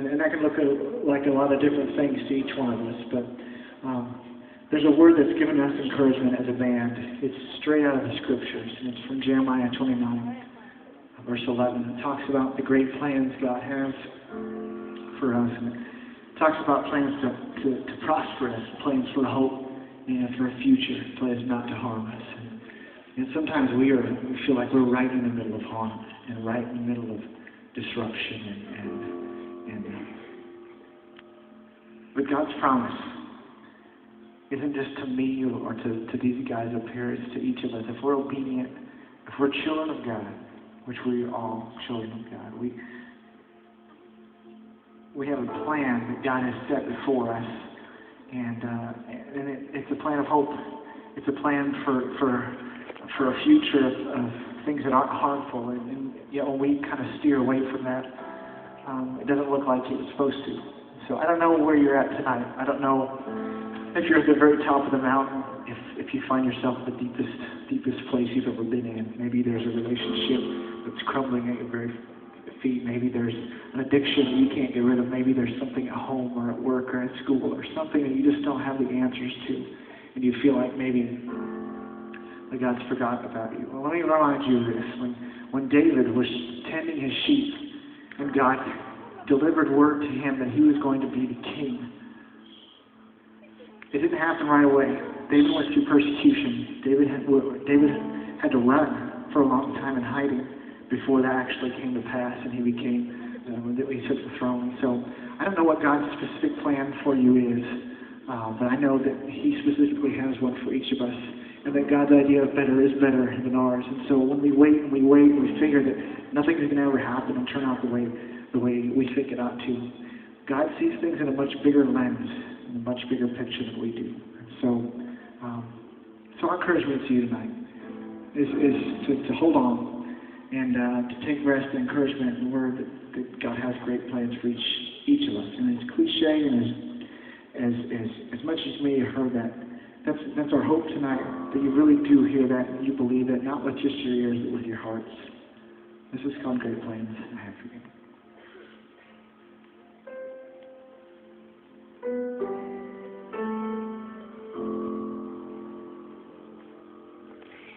And that can look like a lot of different things to each one of us, but there's a word that's given us encouragement as a band. It's straight out of the scriptures, and it's from Jeremiah 29, verse 11. It talks about the great plans God has for us, and it talks about plans to prosper us, plans for hope, and for a future, plans not to harm us. And sometimes we feel like we're right in the middle of harm, and right in the middle of disruption, but God's promise isn't just to me or to these guys up here, it's to each of us. If we're obedient, if we're children of God, which we are all children of God, we have a plan that God has set before us, and it's a plan of hope. It's a plan for a future of things that aren't harmful, and yet when we kind of steer away from that, it doesn't look like it was supposed to. So I don't know where you're at tonight. I don't know if you're at the very top of the mountain, if you find yourself at the deepest place you've ever been in. Maybe there's a relationship that's crumbling at your very feet. Maybe there's an addiction that you can't get rid of. Maybe there's something at home or at work or at school or something that you just don't have the answers to, and you feel like maybe that God's forgotten about you. Well, let me remind you of this. When David was tending his sheep, and God delivered word to him that he was going to be the king, it didn't happen right away. David went through persecution. David had to run for a long time in hiding before that actually came to pass, and he took the throne. So I don't know what God's specific plan for you is, but I know that He specifically has one for each of us, and that God's idea of better is better than ours. And so when we wait and we figure that nothing is going to ever happen and turn out the way we think it ought to. God sees things in a much bigger lens, in a much bigger picture than we do. So our encouragement to you tonight is to hold on and to take rest and encouragement in the word that God has great plans for each of us. And as cliche and as much as you may have heard that, that's our hope tonight, that you really do hear that and you believe it, not with just your ears, but with your hearts. This is called Great Plans I Have for You.